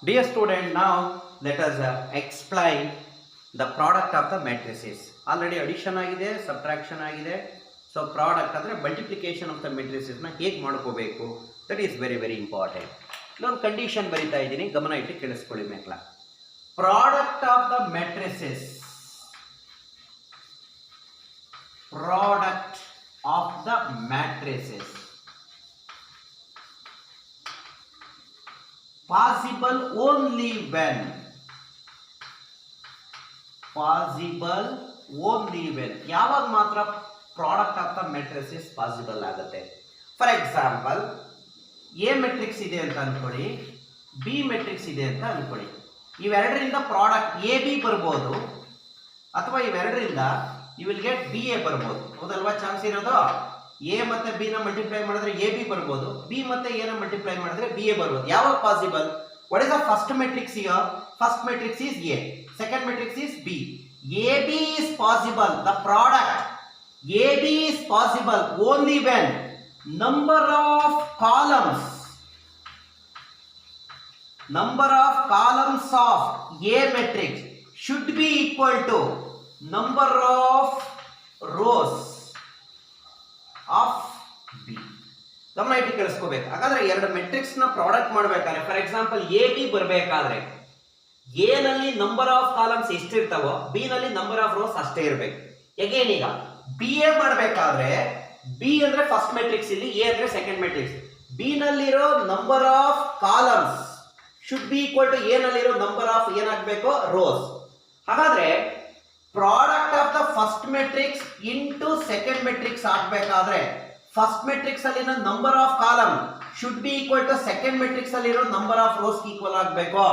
Dear student, now let us explain the product of the matrices. Already addition ಆಗಿದೆ, subtraction ಆಗಿದೆ. So product ಅಂದರೆ multiplication of the matrices ನ ಹೇಗೆ ಮಾಡ್ಕೋಬೇಕು, that is very very important. ಇಲ್ಲೊಂದು condition ಬರಿತಾ ಇದ್ದೀನಿ, ಗಮನ ಇಟ್ಟು ಕೇಳಿಸ್ಕೊಳ್ಳಿ ಮಕ್ಕಳ. Product of the matrices, product of the matrices possible only when ಯಾವಾಗ ಮಾತ್ರ product of the matrices possible ಆಗುತ್ತೆ. ಫಾರ್ ಎಕ್ಸಾಂಪಲ್ ಎ ಮೆಟ್ರಿಕ್ಸ್ ಇದೆ ಅಂತ ಅನ್ಕೊಳ್ಳಿ, ಬಿ ಮೆಟ್ರಿಕ್ಸ್ ಇದೆ ಅಂತ ಅನ್ಕೊಳ್ಳಿ. ಇವೆರಡರಿಂದ ಪ್ರಾಡಕ್ಟ್ ಎ ಬಿ ಬರ್ಬೋದು, ಅಥವಾ ಇವೆರಡರಿಂದ you will get B A ಬರ್ಬೋದು. ಹೌದಲ್ವಾ? ಚಾನ್ಸ್ ಇರೋದು ಎ ಮತ್ತೆ ಬಿ ನ ಮಲ್ಟಿಪ್ಲೈ ಮಾಡಿದ್ರೆ ಎ ಬಿ ಬರ್ಬೋದು, ಬಿ ಮತ್ತೆ ಎ ನ ಮಲ್ಟಿಪ್ಲೈ ಮಾಡಿದ್ರೆ ಬಿ ಎ ಬರ್ಬೋದು. ಯಾವಾಗ possible? What is the first matrix here? First matrix is A, second matrix is B. A B is possible, the product A B is possible only when number of columns of A matrix should be equal to number of rows of B. ಗಮನ ಇಟ್ಟು ಕೇಳಿಸ್ಕೋಬೇಕು. ಹಾಗಾದ್ರೆ ಎರಡು matrix ನ product ಮಾಡಬೇಕಾದ್ರೆ, for example A B ಬರಬೇಕಾದ್ರೆ A ನಲ್ಲಿ number of columns ಎಷ್ಟಿರ್ತಾವೋ B ನಲ್ಲಿ ನಂಬರ್ ಆಫ್ ರೋಸ್ ಅಷ್ಟೇ ಇರಬೇಕು. ಎಗೇನ್ ಈಗ ಬಿ ಎ ಮಾಡಬೇಕಾದ್ರೆ ಬಿ ಅಂದ್ರೆ ಫಸ್ಟ್ ಮೆಟ್ರಿಕ್ಸ್, ಇಲ್ಲಿ ಎ ಅಂದ್ರೆ ಸೆಕೆಂಡ್ ಮೆಟ್ರಿಕ್ಸ್. ಬಿ ನಲ್ಲಿರೋ number of columns should be equal to A ನಲ್ಲಿರೋ ನಂಬರ್ ಆಫ್ ಏನಾಗಬೇಕು? ರೋಸ್. ಹಾಗಾದ್ರೆ product of the first matrix into second matrix ಆಗಬೇಕಾದ್ರೆ ಫಸ್ಟ್ ಮೆಟ್ರಿಕ್ಸ್ ಅಲ್ಲಿನ number of column should be equal to second matrix ಅಲ್ಲಿರೋ number of rows equal ಆಗಬೇಕು.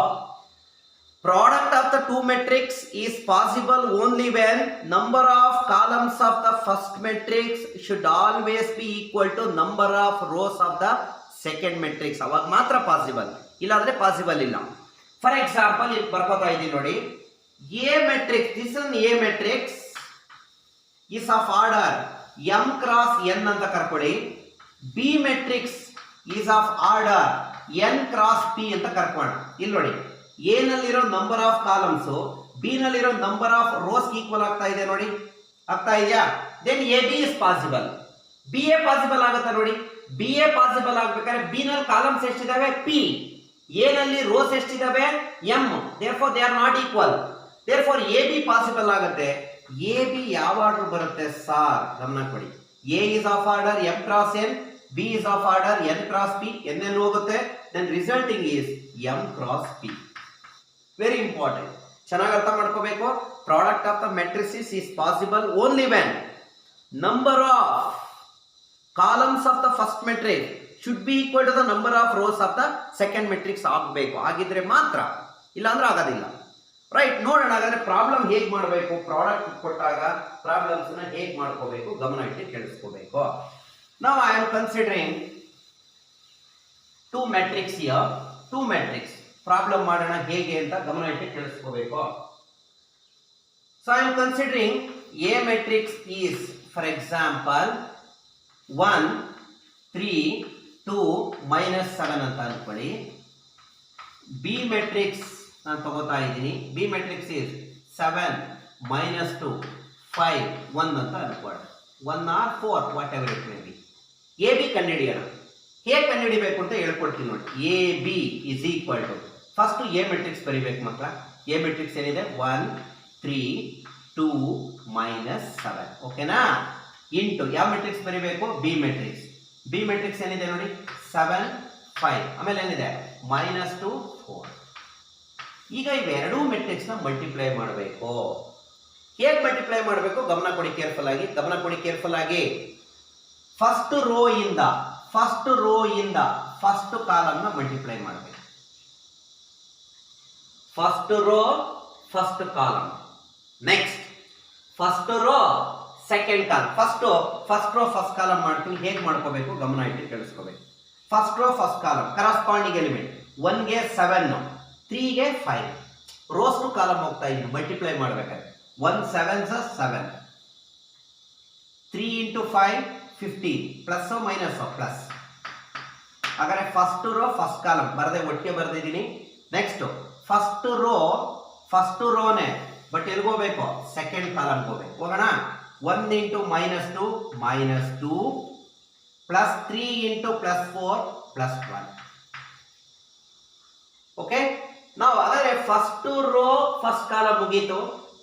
Product of the two matrix is possible only when number of columns of the first matrix should always be equal to number of rows of the second matrix. ಅವಾಗ ಮಾತ್ರ possible, ಇಲ್ಲಾಂದ್ರೆ possible ಇಲ್ಲ. For example ಇಲ್ಲಿ ಬರ್ಕೋತಾ ಇದೀನಿ ನೋಡಿ, A matrix, this is a matrix is of order m cross n ಅಂತ ಕರ್ಕೊಳ್ಳಿ. B matrix is of order n cross p ಅಂತ ಕರ್ಕೊಳ್ಳೋಣ. ಇಲ್ಲಿ ನೋಡಿ, ಎ ನಲ್ಲಿರೋ ನಂಬರ್ ಆಫ್ ಕಾಲಮ್ಸ್ ಬಿ ನಲ್ಲಿರೋ ನಂಬರ್ ಆಫ್ ರೋಸ್ ಈಕ್ವಲ್ ಆಗ್ತಾ ಇದೆ ನೋಡಿ, ಆಗ್ತಾ ಇದೆಯಾ? Then A B is possible. B A possible ಆಗುತ್ತಾ ನೋಡಿ? ಬಿ ಎ ಪಾಸಿಬಲ್ ಆಗ್ಬೇಕಾದ್ರೆ ಬಿ ನಲ್ಲಿ ಕಾಲಮ್ಸ್ ಎಷ್ಟಿದಾವೆ? ಪಿ. ಎ ನಲ್ಲಿ ರೋಸ್ ಎಷ್ಟಿದಾವೆ? M. Therefore they are not equal. Therefore A B possible ಆಗುತ್ತೆ. ಎ ಬಿ ಯಾವ ಆರ್ಡರ್ ಬರುತ್ತೆ ಸಾರ್? ಗಮನ ಕೊಡಿ. A is of order M cross N, B is of order N cross P. N N ಹೋಗುತ್ತೆ, then resulting is M cross P. Very important, ಚೆನ್ನಾಗಿ ಅರ್ಥ ಮಾಡ್ಕೋಬೇಕು. Product of the matrices is possible only when number of columns of the first matrix should be equal to the number of rows of the second matrix ಆಗಬೇಕು. ಆಗಿದ್ರೆ ಮಾತ್ರ, ಇಲ್ಲ ಅಂದ್ರೆ ಆಗೋದಿಲ್ಲ. Right, ನೋಡೋಣ ಹಾಗಾದ್ರೆ ಪ್ರಾಬ್ಲಮ್ ಹೇಗೆ ಮಾಡಬೇಕು. ಪ್ರಾಡಕ್ಟ್ ಕೊಟ್ಟಾಗ ಪ್ರಾಬ್ಲಮ್ಸ್ ನ ಹೇಗೆ ಮಾಡ್ಕೋಬೇಕು ಗಮನ ಇಟ್ಟು ಕೇಳಿಸ್ಕೋಬೇಕು. ನಾವು I am considering two matrix here, two matrix problem ಮಾಡೋಣ ಹೇಗೆ ಅಂತ ಗಮನ ಇಟ್ಟು ಕೇಳಿಸ್ಕೋಬೇಕು. So I am considering A matrix is for example 1 3 2 -7 ಅಂತ ಅನ್ಕೊಳ್ಳಿ. ಬಿ ಮೆಟ್ರಿಕ್ಸ್ ನಾನು ತಗೋತಾ ಇದ್ದೀನಿ, ಬಿ ಮೆಟ್ರಿಕ್ಸ್ ಈಸ್ 7 -2 5 1 ಅಂತ ಅನ್ಕೊಳ್ಳಿ. 1 or 4 whatever it may be. A B ಕಂಡುಹಿಡಿಯೋಣ. ಹೇಗೆ ಕಂಡುಹಿಡಿಬೇಕು ಅಂತ ಹೇಳ್ಕೊಡ್ತೀನಿ ನೋಡಿ. A B is equal to, first A matrix ಬರಿಬೇಕು ಮಕ್ಕಳ. ಎ ಮೆಟ್ರಿಕ್ಸ್ ಏನಿದೆ? 1 3 2 -7. ಓಕೆನಾ? ಇಂಟು ಯಾವ ಮೆಟ್ರಿಕ್ಸ್ ಬರಿಬೇಕು? B matrix. ಬಿ ಮೆಟ್ರಿಕ್ಸ್ ಏನಿದೆ ನೋಡಿ? 7 5, ಆಮೇಲೆ ಏನಿದೆ? -2 4. ಈಗ ಇವೆರಡೂ ಮೆಟ್ರಿಕ್ಸ್ ನ ಮಲ್ಟಿಪ್ಲೈ ಮಾಡಬೇಕು. ಹೇಗೆ ಮಲ್ಟಿಪ್ಲೈ ಮಾಡಬೇಕು ಗಮನ ಕೊಡಿ ಕೇರ್ಫುಲ್ ಆಗಿ, ಗಮನ ಕೊಡಿ ಕೇರ್ಫುಲ್ ಆಗಿ. ಫಸ್ಟ್ ರೋ ಇಂದ ಫಸ್ಟ್ ಕಾಲಮ್ ನ ಮಲ್ಟಿಪ್ಲೈ ಮಾಡಬೇಕು. First row first column, next first row second column. First row first column ಮಾಡ್ತೀನಿ. ಹೇಗೆ ಮಾಡ್ಕೋಬೇಕು ಗಮನ ಇಟ್ಟು ಕೇಳಿಸ್ಕೋಬೇಕು. First row first column corresponding element. 1 ಗೆ 7, 3 ಗೆ 5. ರೋಸ್ ಟು ಕಾಲಮ್ ಹೋಗ್ತಾ ಇದ್ದೀನಿ ಮಲ್ಟಿಪ್ಲೈ ಮಾಡ್ಬೇಕಾದ್ರೆ. 1 7s 7, 3 into 5 15, plus minus plus. ಹಾಗಾದ್ರೆ ಫಸ್ಟ್ ರೋ ಫಸ್ಟ್ ಕಾಲಮ್ ಬರದೆ ಒಟ್ಟಿಗೆ ಬರೆದಿದ್ದೀನಿ. ನೆಕ್ಸ್ಟ್ ಫಸ್ಟ್ ರೋನೆ ಬಟ್ ಎಲ್ಗೋಬೇಕು ಸೆಕೆಂಡ್ ಕಾಲಮ್ ಹೋಗ್ಬೇಕು. ಹೋಗೋಣ. 1 ಇಂಟು -2 -2 ಪ್ಲಸ್ 3 ಇಂಟು +4 +1. ಓಕೆ, ನಾವು ಅದೇ ಫಸ್ಟ್ ರೋ ಫಸ್ಟ್ ಕಾಲಮ್ ಮುಗೀತು,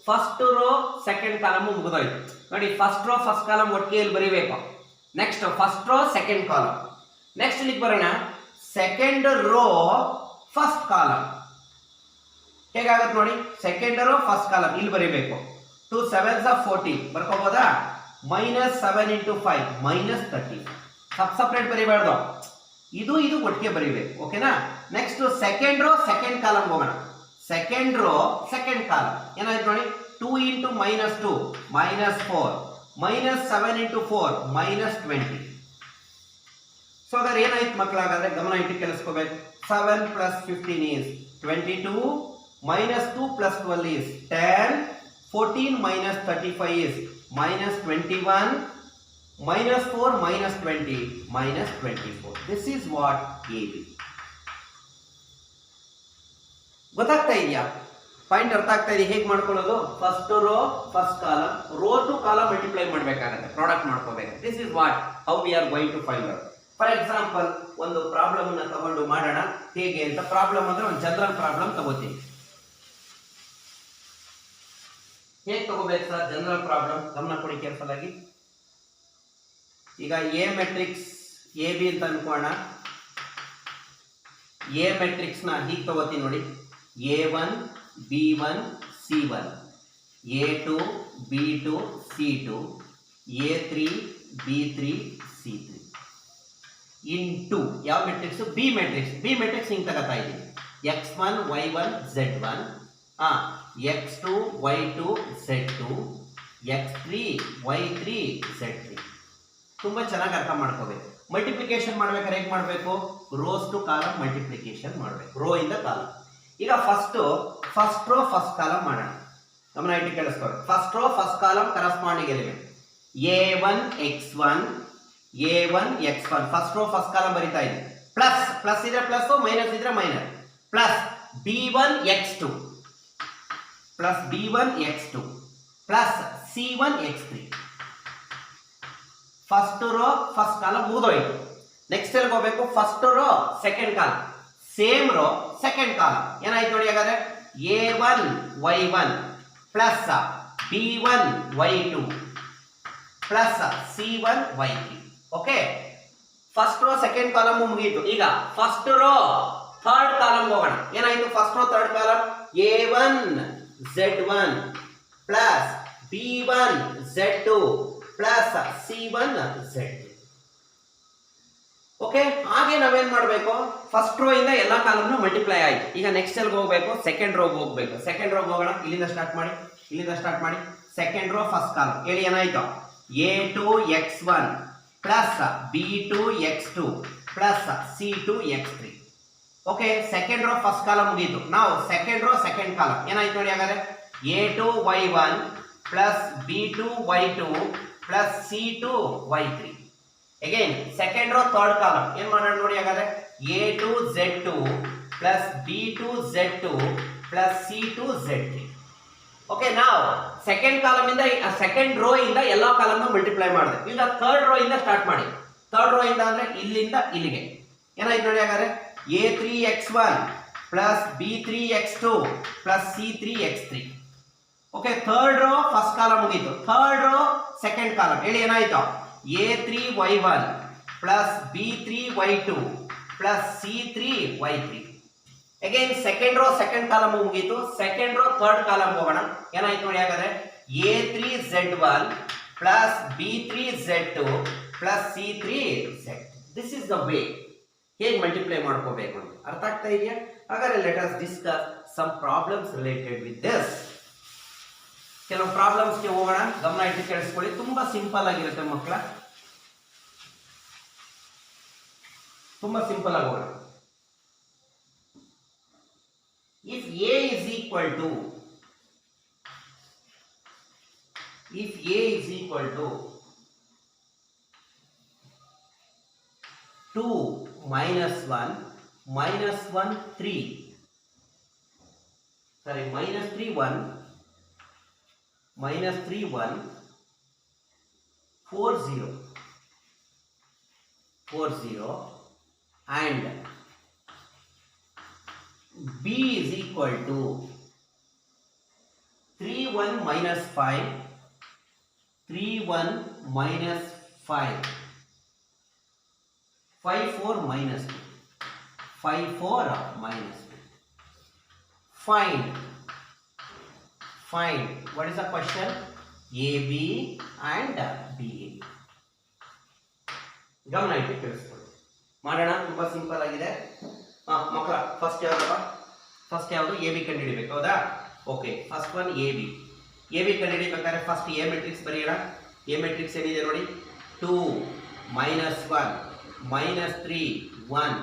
ಫಸ್ಟ್ ರೋ ಸೆಕೆಂಡ್ ಕಾಲಮ್ ಮುಗಿದೋಯ್ತು ನೋಡಿ. ಫಸ್ಟ್ ರೋ ಫಸ್ಟ್ ಕಾಲಮ್ ಒಟ್ಟಿಗೆ ಇಲ್ಲಿ ಬರೀಬೇಕು. Next first row second column. Next ಇಲ್ಲಿಗೆ ಬರೋಣ. ಸೆಕೆಂಡ್ ರೋ ಫಸ್ಟ್ ಕಾಲಮ್ ಹೇಗಾಗುತ್ತೆ ನೋಡಿ. ಸೆಕೆಂಡ್ ರೋ ಫಸ್ಟ್ ಕಾಲಮ್ ಇಲ್ಲಿ ಬರೀಬೇಕು. 2 7s are 14 ಬರ್ಕೋಬೋದಾ. -7 ಇಂಟು 5 -30. ಸಪ್ರೇಟ್ ಬರೀಬಾರ್ದು, ಇದು ಒಟ್ಟಿಗೆ ಬರೀಬೇಕು. ಓಕೆನಾ. Next second row second column ಹೋಗೋಣ. ಸೆಕೆಂಡ್ ರೋ ಸೆಕೆಂಡ್ ಕಾಲಮ್ ಏನಾಯ್ತು ನೋಡಿ. 2 ಇಂಟು -2 -4 -7 ಇಂಟು 4 -20. ಸೊ ಹಾಗಾದ್ರೆ ಏನಾಯ್ತು ಮಕ್ಕಳಾಗಾದ್ರೆ ಗಮನ ಇಟ್ಟು ಕೆಲಸ್ಕೋಬೇಕು. 7 + 15 is 22, -2 + 12 is 10, 14 - 35 is -21, -4 -20 -24. This is what AB. ಗೊತ್ತಾಗ್ತಾ ಇದೆಯಾ? ಪಾಯಿಂಟ್ ಅರ್ಥ ಆಗ್ತಾ ಇದೆ ಹೇಗೆ ಮಾಡ್ಕೊಳ್ಳೋದು? First row first column, row to column multiply ಮಾಡಬೇಕಾಗುತ್ತೆ, ಪ್ರಾಡಕ್ಟ್ ಮಾಡ್ಕೋಬೇಕು. This is what how we are going to find out. For example ಒಂದು ಪ್ರಾಬ್ಲಮ್ ಅನ್ನ ತಗೊಂಡು ಮಾಡೋಣ ಹೇಗೆ ಅಂತ. ಪ್ರಾಬ್ಲಮ್ ಅಂದ್ರೆ ಒಂದು ಜನರಲ್ ಪ್ರಾಬ್ಲಮ್ ತಗೋತೀನಿ. ಹೇಗೆ ತಗೋಬೇಕು ಸರ್ ಜನರಲ್ ಪ್ರಾಬ್ಲಮ್? ಗಮನ ಕೊಡಿ ಕೇರ್ಫುಲ್ ಆಗಿ. ಈಗ ಎ ಮೆಟ್ರಿಕ್ಸ್ ಎ ಬಿ ಅಂತ ಅನ್ಕೋಣ. ಎ ಮೆಟ್ರಿಕ್ಸ್ ನ ಹೀಗೆ ತಗೋತೀನಿ ನೋಡಿ. A1 B1 C1, A2 B2 C2, A3 B3 C3 into ಯಾವ matrix? B matrix. B matrix ಹಿಂಗೆ ತಗೋತಾ ಇದ್ದೀನಿ. X1 Y1 Z1, X2 Y2 Z2, X3 Y3 Z3. ತುಂಬಾ ಚೆನ್ನಾಗಿ ಅರ್ಥ ಮಾಡ್ಕೋಬೇಕು. ಮಲ್ಟಿಪ್ಲಿಕೇಶನ್ ಮಾಡ್ಬೇಕಾದ್ರೆ ಹೇಗೆ ಮಾಡಬೇಕು? ರೋಸ್ ಟು ಕಾಲಮ್ ಮಲ್ಟಿಪ್ಲಿಕೇಶನ್ ಮಾಡಬೇಕು, ರೋ ಇಂದ ಕಾಲಮ್. ಈಗ ಫಸ್ಟ್ ರೋ ಫಸ್ಟ್ ಕಾಲಮ್ ಮಾಡೋಣ. ಗಮನ ಇಟ್ಟು ಕೇಳಿಸ್ಕೊಳ್ಳಿ. First row first column corresponding element A1 X1 A1 X1. First row first column ಬರಿತಾ ಇದೆ. ಪ್ಲಸ್ ಇದ್ರೆ ಪ್ಲಸ್, ಮೈನಸ್ ಇದ್ರೆ minus. Plus B1 X2 plus B1 X2 plus C1 X3. First row first column ಮುಗಿದೋಯ್ತು. Next ಎಲ್ಲಿ ಹೋಗ್ಬೇಕು? First row second column, same rho second column. ಏನಾಯ್ತು ನೋಡಿ ಹಾಗಾದ್ರೆ? A1 Y1 plus B1 Y2 plus C1 Y3. Okay, first row second column ಮುಗಿಯಿತು. ಈಗ first row third column ಹೋಗೋಣ. ಏನಾಯ್ತು? First row third column A1 Z1 plus B1 Z2 plus C1 Z3. Okay, ಹಾಗೆ ನಾವೇನ್ ಮಾಡಬೇಕು? ಫಸ್ಟ್ ರೋ ಇಂದ ಎಲ್ಲ ಕಾಲಮ್ನು multiply ಆಯ್ತು. ಈಗ ನೆಕ್ಸ್ಟ್ ಎಲ್ಲಿ ಹೋಗಬೇಕು? ಸೆಕೆಂಡ್ ರೋಗೆ ಹೋಗಬೇಕು. ಸೆಕೆಂಡ್ ರೋಗೆ ಹೋಗೋಣ. ಇಲ್ಲಿಂದ ಸ್ಟಾರ್ಟ್ ಮಾಡಿ. ಸೆಕೆಂಡ್ ರೋ ಫಸ್ಟ್ ಕಾಲಮ್ ಹೇಳಿ ಏನಾಯ್ತು? A2 X1 plus B2 X2 plus C2 X3. Okay, second row first column ಮುಗೀತು. ನಾವು ಸೆಕೆಂಡ್ ರೋ ಸೆಕೆಂಡ್ ಕಾಲಮ್ ಏನಾಯ್ತು ನೋಡಿ ಹಾಗಾದ್ರೆ? A2 Y1 plus B2 Y2 plus C2 Y3. Again second row third column ಏನ್ ಮಾಡೋಣ ನೋಡಿ ಹಾಗಾದ್ರೆ? A2 Z2 plus B2 Z2 plus C2 Z3. Okay, ನಾವು ಸೆಕೆಂಡ್ ಕಾಲಮ್ ಇಂದ ಸೆಕೆಂಡ್ ರೋ ಇಂದ ಎಲ್ಲ ಕಾಲಮ್ ಮಲ್ಟಿಪ್ಲೈ ಮಾಡಿದೆ. ಈಗ ಥರ್ಡ್ ರೋ ಇಂದ ಸ್ಟಾರ್ಟ್ ಮಾಡಿ. ಥರ್ಡ್ ರೋ ಇಂದ ಅಂದ್ರೆ ಇಲ್ಲಿಂದ ಇಲ್ಲಿಗೆ ಏನಾಯ್ತು ನೋಡಿ ಹಾಗಾದ್ರೆ? A3 X1 plus B3 X2 plus C3 X3. Okay, third row first column ಮುಗೀತು. ಥರ್ಡ್ ರೋ ಸೆಕೆಂಡ್ ಕಾಲಮ್ ಹೇಳಿ ಏನಾಯ್ತು? A3 Y1 plus B3 Y2 plus C3 Y3. Again second row second column ಮುಗೀತು. ಸೆಕೆಂಡ್ ರೋ ಥರ್ಡ್ ಕಾಲಮ್ ಹೋಗೋಣ. ಏನಾಯ್ತು ನೋಡಿ ಹಾಗಾದ್ರೆ? A3 Z1 plus B3 Z2 plus C3 Z3. This is the way ಹೇಗೆ multiply ಮಾಡ್ಕೋಬೇಕು ಅಂತ. ಅರ್ಥ ಆಗ್ತಾ ಇದೆಯಾ? ಹಾಗಾದ್ರೆ let us discuss some problems related with this. ಕೆಲವು ಪ್ರಾಬ್ಲಮ್ಸ್ಗೆ ಹೋಗೋಣ. ಗಮನ ಇಟ್ಟು ಕೇಳಿಸ್ಕೊಳ್ಳಿ. ತುಂಬಾ ಸಿಂಪಲ್ ಆಗಿರುತ್ತೆ ಮಕ್ಕಳ, ತುಂಬಾ ಸಿಂಪಲ್ ಆಗಿ ಹೋಗೋಣ. If A is equal to 2 -1 -1 3 sorry, minus 3 1, minus 3 1, 4 0, 4 0, and b is equal to 3 1 minus 5, 3 1 minus 5, 5 4 minus 2, 5 4 minus 2. Find what is the question? AB and BA. ಗಮನ ಇಟ್ಟು ಕೇಳಿಸ್ಕೊಳ್ಳಿ. ಮಾಡೋಣ. ತುಂಬಾ ಸಿಂಪಲ್ ಆಗಿದೆ. ಮಕ್ಕಳ ಫಸ್ಟ್ ಯಾವುದು ಎ ಬಿ ಕಂಡು ಹಿಡಿಬೇಕು. ಹೌದಾ? Okay, first one A B ಕಂಡು ಹಿಡಿಬೇಕಾದ್ರೆ ಫಸ್ಟ್ ಎ ಮೆಟ್ರಿಕ್ಸ್ ಬರೆಯೋಣ. ಎ ಮೆಟ್ರಿಕ್ಸ್ ಏನಿದೆ ನೋಡಿ, 2 minus 1 minus 3 1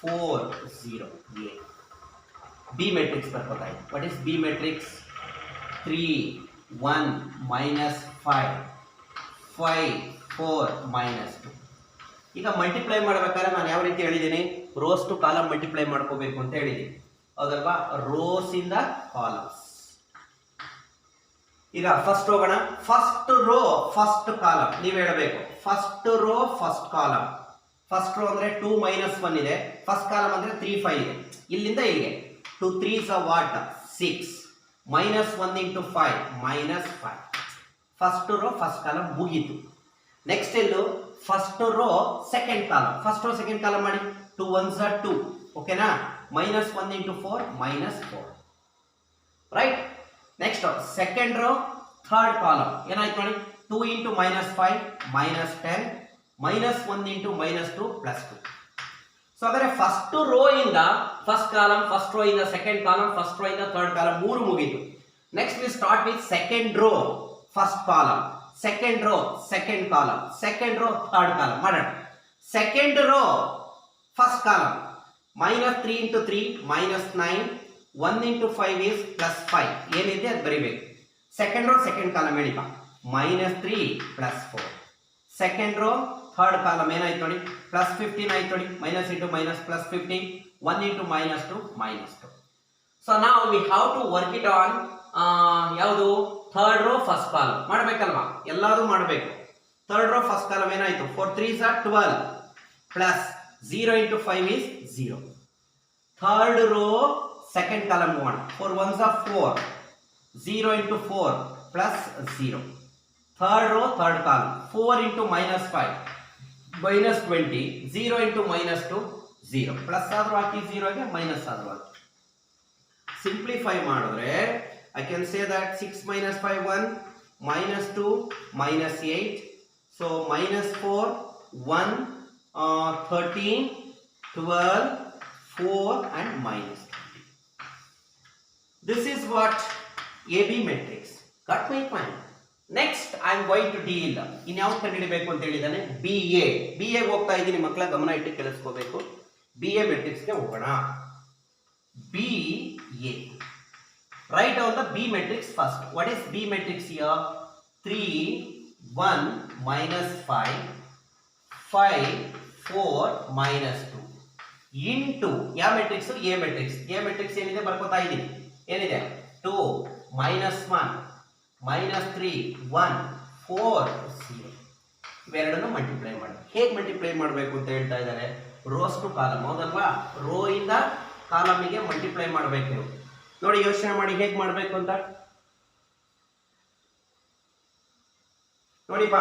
4 0 A. B matrix ಬರ್ಕೋತಾ ಇದೆ. What is B matrix? 3 1 minus 5 5 4 minus 2. ಈಗ ಮಲ್ಟಿಪ್ಲೈ ಮಾಡಬೇಕಾದ್ರೆ ನಾನು ಯಾವ ರೀತಿ ಹೇಳಿದ್ದೀನಿ? ರೋಸ್ ಟು ಕಾಲಮ್ ಮಲ್ಟಿಪ್ಲೈ ಮಾಡ್ಕೋಬೇಕು ಅಂತ ಹೇಳಿದ್ದೀನಿ, ಹೌದಲ್ವಾ? ರೋಸ್ ಇಂದ ಕಾಲಮ್ಸ್. ಈಗ ಫಸ್ಟ್ ಹೋಗೋಣ. ಫಸ್ಟ್ ರೋ ಫಸ್ಟ್ ಕಾಲಮ್ ನೀವು ಹೇಳಬೇಕು. First row first column. First rho ಅಂದ್ರೆ 2 minus 1 ಇದೆ. ಫಸ್ಟ್ ಕಾಲಮ್ ಅಂದ್ರೆ 3 5 ಇದೆ. ಇಲ್ಲಿಂದ ಇಲ್ಲಿಗೆ 2 3s are what? 6 minus 1 into 5 minus 5. First row first column ಮುಗೀತು. ನೆಕ್ಸ್ಟ್ ಎಲ್ಲು first row second column. First row second column ಮಾಡಿ. 2 1s are 2, ಓಕೆನಾ? minus 1 into 4 minus 4, right? Next second row third column ಏನಾಯ್ತು ನೋಡಿ, 2 into minus 5 minus 10 minus 1 into minus 2 plus 2. So ಹಾಗಾದ್ರೆ first row ಇಂದ first column, first row ಇಂದ second column, first row ಇಂದ third column, ಮೂರು ಮುಗೀತು. Next we start with second row first column, second row second column, second row third column ಮಾಡೋಣ. Second row first column minus 3 into 3 minus 9 1 into 5 is plus 5. ಏನಿದೆ ಅದು ಬರಿಬೇಕು. Second row second column ಹೇಳಿಪ, minus 3 plus 4. Second row third column ಏನಾಯ್ತು ನೋಡಿ, plus 15 ಆಯ್ತು ನೋಡಿ. minus into minus plus 15, 1 into minus 2 minus 2. So now we have to work it on ಯಾವುದು? Third row first column ಮಾಡಬೇಕಲ್ವಾ? ಎಲ್ಲಾದರೂ ಮಾಡಬೇಕು. ಥರ್ಡ್ ರೋ ಫಸ್ಟ್ ಕಾಲಮ್ ಏನಾಯ್ತು? 4 3s are 12 plus 0 into 5 is 0. Third row second column ಹೋಗೋಣ. 4 1s are 4, 0 into 4 plus 0. Third row third column 4 into minus 5 minus 20, 0 into minus 2 0. Plus ಆದ್ರೂ ಹಾಕಿ 0 ಗೆ, minus ಆದ್ರೂ ಹಾಕಿ. Simplify ಮಾಡಿದ್ರೆ I can say that 6 minus 5 1 minus 2 minus 8. So minus 4 1 13 12 4 and minus 20. This is what AB matrix. Got my point? Next I am going to deal in ಯಾವ ಕಂಡುಹಿಡಿಯಬೇಕು ಅಂತ ಹೇಳಿದಾನೆ, BA. BA ಹೋಗ್ತಾ ಇದ್ದೀನಿ ಮಕ್ಕಳ, ಗಮನ ಇಟ್ಟು ಕೇಳಿಸ್ಕೋಬೇಕು. BA matrix ಗೆ ಹೋಗೋಣ. BA. Write down the B matrix first. What is B matrix here? 3 1 minus 5 5 4 minus 2 into ಯಾವ matrix? A matrix. A matrix ಏನಿದೆ ಬರ್ಕೋತಾ ಇದ್ದೀನಿ. ಏನಿದೆ? 2 minus 1 minus 3 1 4 0. ಇವೆರಡನ್ನು ಮಲ್ಟಿಪ್ಲೈ ಮಾಡಿ. ಹೇಗೆ ಮಲ್ಟಿಪ್ಲೈ ಮಾಡಬೇಕು ಅಂತ ಹೇಳ್ತಾ ಇದ್ದಾರೆ? ರೋಸ್ ಟು ಕಾಲಮ್, ಹೌದಲ್ವಾ? ರೋ ಇಂದ ಕಾಲಮಿಗೆ ಮಲ್ಟಿಪ್ಲೈ ಮಾಡಬೇಕು. ನೋಡಿ, ಯೋಚನೆ ಮಾಡಿ ಹೇಗೆ ಮಾಡಬೇಕು ಅಂತ ನೋಡಿಪ್ಪ.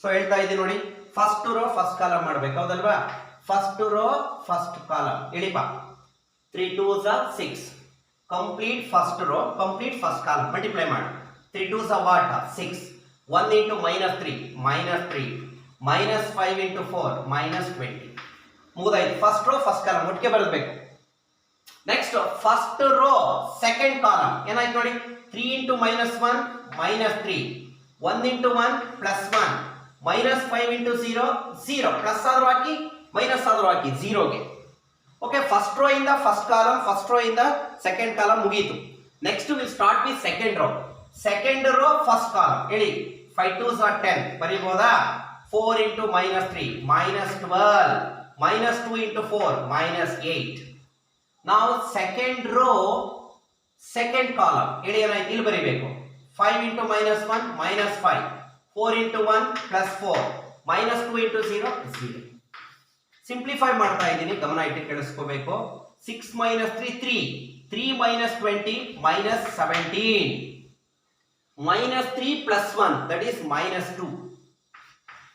ಸೊ ಹೇಳ್ತಾ ಇದ್ದೀನಿ ನೋಡಿ, ಫಸ್ಟ್ ರೋ ಫಸ್ಟ್ ಕಾಲಮ್ ಮಾಡಬೇಕು, ಹೌದಲ್ವಾ? ಫಸ್ಟ್ ರೋ ಫಸ್ಟ್ ಕಾಲಮ್ ಹೇಳಿಪ್ಪ. 3 2s are 6, complete first row complete first column multiply ಮಾಡಿ. 3 2s are what? 6. 1 into minus 3 minus 3 minus 5 into 4 minus 20. ಮುಗಿದಾಯ್ತು. ಫಸ್ಟ್ ರೋ ಫಸ್ಟ್ ಕಾಲಮ್ ಒಟ್ಟಿಗೆ ಬರಬೇಕು. Next first row second column ಏನಾಯ್ತು ನೋಡಿ, 3 into minus 1 minus 3 1 into 1 plus 1 minus 5 into 0 0. Plus ಆದ್ರೂ ಹಾಕಿ, minus ಆದ್ರೂ ಹಾಕಿ 0 ಗೆ. Okay, first row ಇಂದ ಫಸ್ಟ್ ಕಾಲಮ್, ಫಸ್ಟ್ ರೋ ಇಂದ ಸೆಕೆಂಡ್ ಕಾಲಮ್ ಮುಗೀತು. Next will start with second row. Second row first column ಹೇಳಿ. 5 2s are 10 ಬರೀಬಹುದಾ? 4 into minus 3 minus 12 minus 2 into 4 minus 8. Now second row second column ಹೇಳಿ ಏನಾಯ್ತು ಇಲ್ಲಿ ಬರೀಬೇಕು 5 into -1 -5 4 into 1 +4 -2 into 0 0 simplify ಮಾಡ್ತಾ ಇದ್ದೀನಿ ಗಮನ ಇಟ್ಟು ಕೇಳಿಸ್ಕೋಬೇಕು 6 - 3 3 3 - 20 -17 -3 + 1 that is -2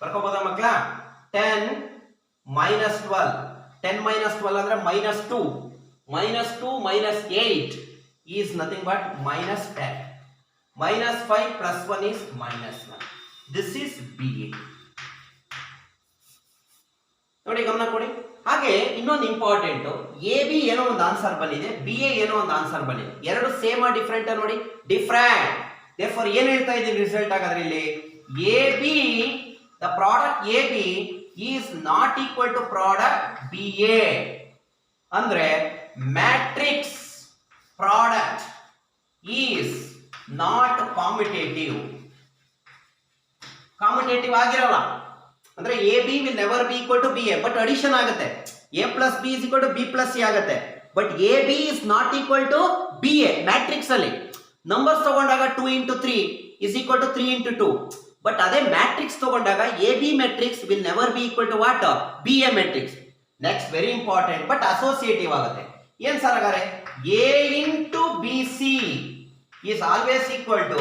ಬರ್ಕೋಬೋದಾ ಮಕ್ಕಳ 10 - 12 10 - 12 ಅಂದ್ರೆ -2 -2 - 8 is nothing but -10 -5 + 1 is -1 this is BA ನೋಡಿ ಗಮನ ಕೊಡಿ ಹಾಗೆ ಇನ್ನೊಂದು ಇಂಪಾರ್ಟೆಂಟ್ AB ಏನೋ ಒಂದು ಆನ್ಸರ್ ಬಂದಿದೆ BA ಏನೋ ಒಂದು ಆನ್ಸರ್ ಬಂದಿದೆ ಎರಡು ಸೇಮ್ ಆ ಡಿಫರೆಂಟ್ ನೋಡಿ ಡಿಫರೆಂಟ್ therefore ಏನು ಹೇಳ್ತಾ ಇದ್ದೀನಿ ರಿಸಲ್ಟ್ ಹಾಗಾದ್ರೆ ಇಲ್ಲಿ AB the product AB is not equal to product BA ಅಂದ್ರೆ matrix product is not commutative ಆಗಿರಲ್ಲ ಅಂದ್ರೆ AB will never be equal to BA but addition ಆಗುತ್ತೆ A plus B is equal to B plus C ಆಗುತ್ತೆ but AB is not equal to BA matrix ಅಲ್ಲಿ numbers ತಗೊಂಡಾಗ 2 into 3 is equal to 3 into 2 but ಅದೇ matrix ತಗೊಂಡಾಗ AB matrix will never be equal to what BA matrix next very important but associative ಆಗುತ್ತೆ ಏನ್ sir ಹಾಗಾದ್ರೆ A into BC is always equal to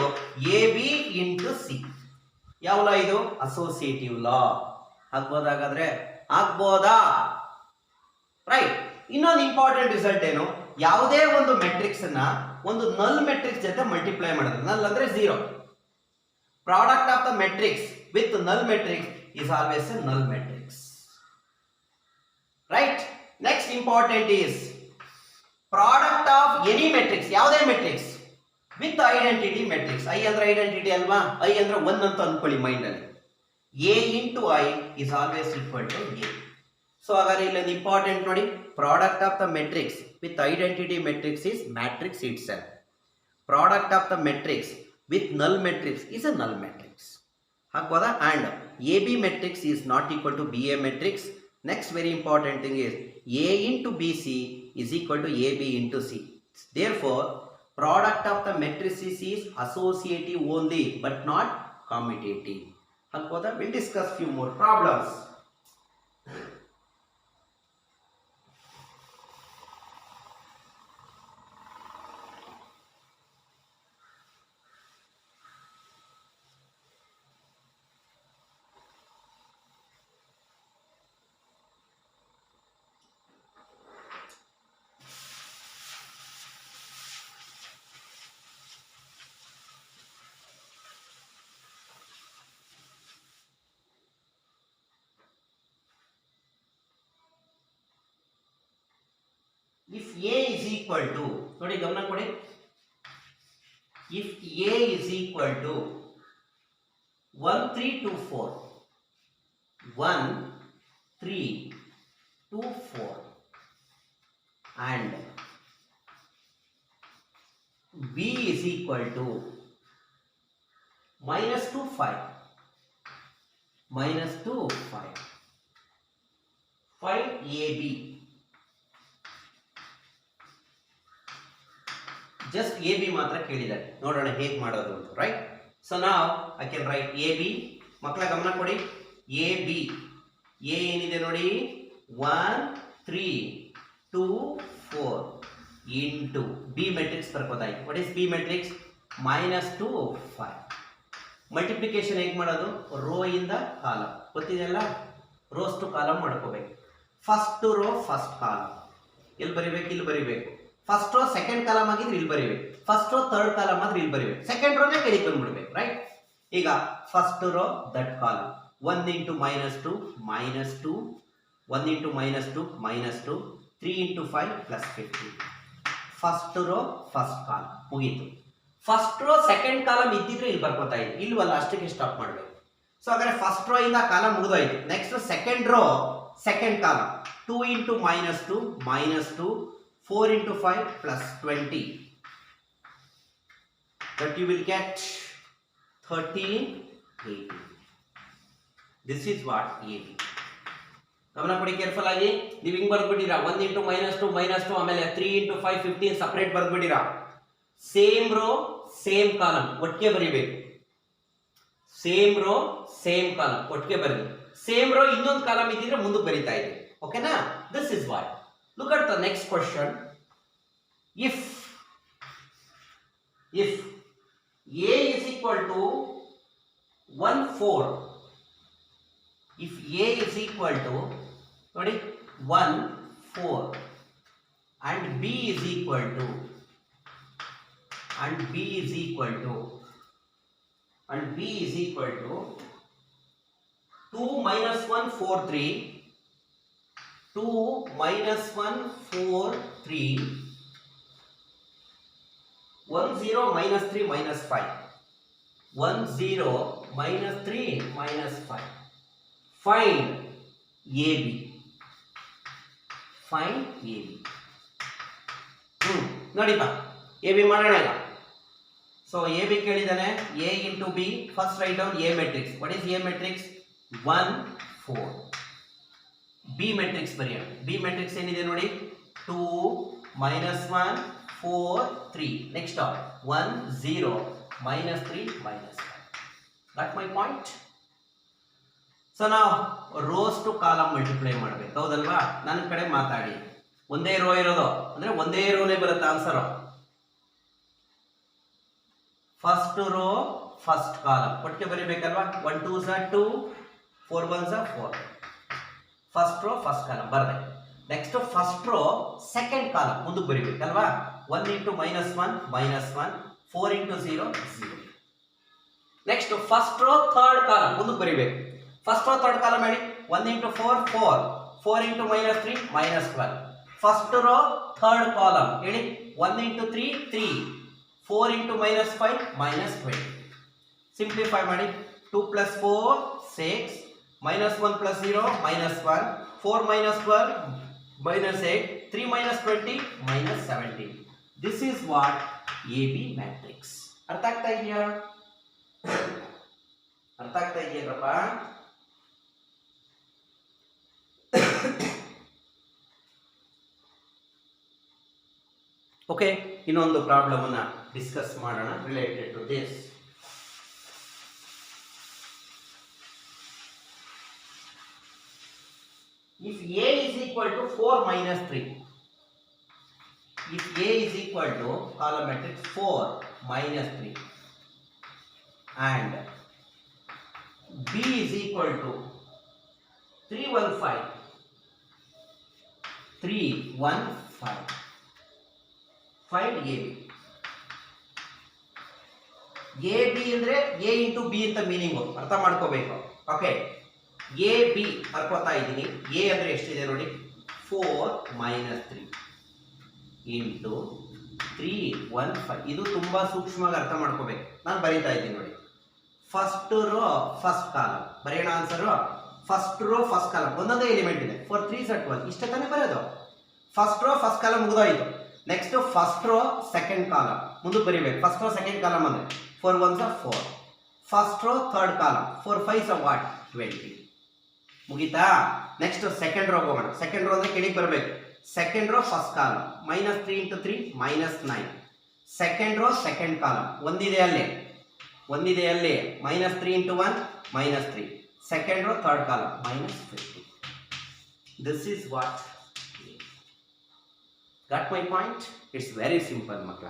AB into C ಯಾವ ಲಾ ಇದು associative ಲಾ ಆಗ್ಬೋದಾಗಾದ್ರೆ ಆಗ್ಬೋದಾ right ಇನ್ನೊಂದು important result ಏನು ಯಾವುದೇ ಒಂದು ಮೆಟ್ರಿಕ್ಸ್ ಅನ್ನ ಒಂದು ನಲ್ ಮೆಟ್ರಿಕ್ಸ್ ಜೊತೆ ಮಲ್ಟಿಪ್ಲೈ ಮಾಡಿದ್ರೆ ನಲ್ ಅಂದ್ರೆ 0 product of the matrix with null matrix is always a null matrix right next important is product of any matrix ಯಾವುದೇ matrix with identity matrix I ಅಂದ್ರೆ ಐಡೆಂಟಿಟಿ ಅಲ್ವಾ ಐ ಅಂದ್ರೆ 1 ಅಂತ ಅನ್ಕೊಳ್ಳಿ ಮೈಂಡ್ ಅಲ್ಲಿ A into I is always equal to A so ಹಾಗಾದ್ರೆ ಇಲ್ಲಿ important ನೋಡಿ product of the matrix with identity matrix is matrix itself product of the matrix with null matrix is a null matrix ಹಾಕ್ಬೋದಾ and AB matrix is not equal to BA matrix next very important thing is A into BC is equal to AB into C therefore product of the matrices is associative only but not commutative ಹಾಕ್ಬೋದಾ we'll discuss few more problems if A is equal to ನೋಡಿ ಗಮನ ಕೊಡಿ if A is equal to 1 3 2 4 1 3 2 4 and B is equal to -2 5 -2 5 find AB just AB ಮಾತ್ರ ಕೇಳಿದ್ದಾರೆ ನೋಡೋಣ ಹೇಗೆ ಮಾಡೋದು ಅಂತ right so ನಾವ್ ಐ ಕ್ಯಾನ್ ರೈಟ್ AB ಮಕ್ಕಳ ಗಮನ ಕೊಡಿ AB A ಏನಿದೆ ನೋಡಿ 1 3 2 4 into B matrix ಬರ್ಕೋದಾಯ್ತು what is B matrix -2 5 multiplication ಹೇಗೆ ಮಾಡೋದು ರೋ ಇಂದ ಕಾಲಮ್ ಗೊತ್ತಿದೆಯಲ್ಲ ರೋಸ್ ಟು ಕಾಲಮ್ ಮಾಡ್ಕೋಬೇಕು ಫಸ್ಟ್ ರೋ ಫಸ್ಟ್ ಕಾಲಮ್ ಎಲ್ಲಿ ಬರಿಬೇಕು ಇಲ್ಲಿ ಬರಿಬೇಕು ಫಸ್ಟ್ ರೋ ಸೆಕೆಂಡ್ ಕಾಲಮ್ ಆಗಿದ್ರೆ ಇಲ್ಲಿ ಬರಿಬೇಕು ಫಸ್ಟ್ ರೋ ಥರ್ಡ್ ಕಾಲಮ್ ಆದ್ರೆ ಇಲ್ಲಿ ಬರಿಬೇಕು ಸೆಕೆಂಡ್ ರೋನೇ ಕೆಳಗೆ ಬಂದ್ಬಿಡ್ಬೇಕು ರೈಟ್ ಈಗ first row that column 1 into -2 -2 1 into -2 -2 3 into 5 plus 50 first row first column ಮುಗೀತು ಫಸ್ಟ್ ರೋ ಸೆಕೆಂಡ್ ಕಾಲಮ್ ಇದ್ದಿದ್ರೆ ಇಲ್ಲಿ ಬರ್ಕೋತಾ ಇದ್ವಿ ಇಲ್ವಲ್ಲ ಅಷ್ಟಕ್ಕೆ ಸ್ಟಾಪ್ ಮಾಡಬೇಕು ಸೊ ಹಾಗಾದ್ರೆ ಫಸ್ಟ್ ರೋ ಇಂದ ಕಾಲಮ್ ಮುಗಿದೋಯ್ತು next second row second column 2 into -2 -2 4 into 5 plus 20 that you will get 13 18 this is what AB ಗಮನ ಕೊಡಿ ಕೇರ್ಫುಲ್ ಆಗಿ ನೀವು ಹಿಂಗೆ ಬರ್ಬಿಟ್ಟಿರಾ 1 into -2 -2 ಆಮೇಲೆ 3 into 5 15 ಸಪರೇಟ್ ಬರ್ಬಿಟ್ಟಿರಾ ಸೇಮ್ ರೋ ಸೇಮ್ ಕಾಲಮ್ ಒಟ್ಟಿಗೆ ಬರೀಬೇಕು. ಸೇಮ್ ರೋ ಸೇಮ್ ಕಾಲಮ್ ಒಟ್ಟಿಗೆ ಬರೀ. ಸೇಮ್ ರೋ ಇನ್ನೊಂದು ಕಾಲಮ್ ಇದ್ದಿದ್ರೆ ಮುಂದಕ್ಕೆ ಬರೀತಾ ಇದೆ. ಓಕೆನಾ? This is what. Look at the next question. If A is equal to 1/4, if A is equal to ನೋಡಿ 1/4 and B is equal to 2 minus 1 4 3, 2 minus 1 4 3, 1 0 minus 3 minus 5, 1 0 minus 3 minus 5. Find AB. Find AB. ನೋಡಿಪ್ಪ, A B ಮಾಡೋಣ ಈಗ. So A B ಕೇಳಿದಾನೆ. A into B, first right down A matrix. What is A matrix? 1 4. B matrix ಬರೆಯೋಣ. B matrix ಏನಿದೆ ನೋಡಿ, 2 minus 1 4 3. Next up 1 0 minus 3 minus 5. Got my point? So now rows to column multiply ಮಾಡಬೇಕು, ಹೌದಲ್ವಾ? ನನ್ನ ಕಡೆ ಮಾತಾಡಿ. ಒಂದೇ ರೋ ಇರೋದು ಅಂದ್ರೆ ಒಂದೇ ರೋನೇ ಬರುತ್ತೆ answer. First row first column ಒಟ್ಟಿಗೆ ಬರೀಬೇಕಲ್ವಾ? 1 2s are 2, 4 1s are 4. First row first column ಬರ್ದೆ. Next first row second column ಮುಂದಕ್ಕೆ ಬರೀಬೇಕಲ್ವಾ? 1 into -1 -1, 4 into 0 0. Next first row third column ಮುಂದಕ್ಕೆ ಬರೀಬೇಕು. ಫಸ್ಟ್ ರೋ ಥರ್ಡ್ ಕಾಲಮ್ ಹೇಳಿ. 1 into 4 4, 4 into -3 -12. First row third column ಹೇಳಿ. 1 into 3 3, 4 into -5 -20. Simplify ಮಾಡಿ. 2 plus 4 6, -1 plus 0 -1, 4 minus 12 -8, 3 minus 20 -17. This is what AB matrix. ಅರ್ಥ ಆಗ್ತಾ ಇದೆಯಾ? ಅರ್ಥ ಆಗ್ತಾ ಇದೆಯಲ್ಲಪ್ಪ? ಓಕೆ, ಇನ್ನೊಂದು ಪ್ರಾಬ್ಲಮ್ ಅನ್ನ ಡಿಸ್ಕಸ್ ಮಾಡೋಣ related to this. If A is equal to 4 minus 3, if A is equal to column matrix 4 minus 3 and B is equal to 3 1 5, 3 1 5, find AB. AB ಅಂದ್ರೆ A into B ಅಂತ meaning ಅರ್ಥ ಮಾಡ್ಕೋಬೇಕು. Okay, A B ಬರ್ಕೋತಾ ಇದ್ದೀನಿ. A ಅಂದರೆ ಎಷ್ಟಿದೆ ನೋಡಿ, 4 minus 3 into 3 1 5. ಇದು ತುಂಬ ಸೂಕ್ಷ್ಮವಾಗಿ ಅರ್ಥ ಮಾಡ್ಕೋಬೇಕು. ನಾನು ಬರೀತಾ ಇದ್ದೀನಿ ನೋಡಿ. ಫಸ್ಟ್ ರೋ ಫಸ್ಟ್ ಕಾಲಮ್ ಬರೆಯೋಣ answer. First row first column ಒಂದೊಂದೇ ಎಲಿಮೆಂಟ್ ಇದೆ. 4 3s are 12 ಇಷ್ಟೇ ತಾನೇ ಬರೋದು. ಫಸ್ಟ್ ರೋ ಫಸ್ಟ್ ಕಾಲಮ್ ಮುಗಿದೋಯ್ತು. Next first row second column ಮುಂದಕ್ಕೆ ಬರೀಬೇಕು. ಫಸ್ಟ್ ರೋ ಸೆಕೆಂಡ್ ಕಾಲಮ್ ಅಂದರೆ 4 1s are 4. First row third column 4 5s are what 20. ಮುಗಿತಾ? ನೆಕ್ಸ್ಟ್ ಸೆಕೆಂಡ್ ರೋ ಹೋಗೋಣ. ಸೆಕೆಂಡ್ ರೋ ಅಂದ್ರೆ ಕೆಳಗೆ ಬರಬೇಕು. Second row first column -3 into 3 -9. Second row second column ಒಂದಿದೆ ಅಲ್ಲಿ -3 into 1 -3. Second row third column -50. This is what. Got my point? It's very simple ಮಕ್ಕಳ.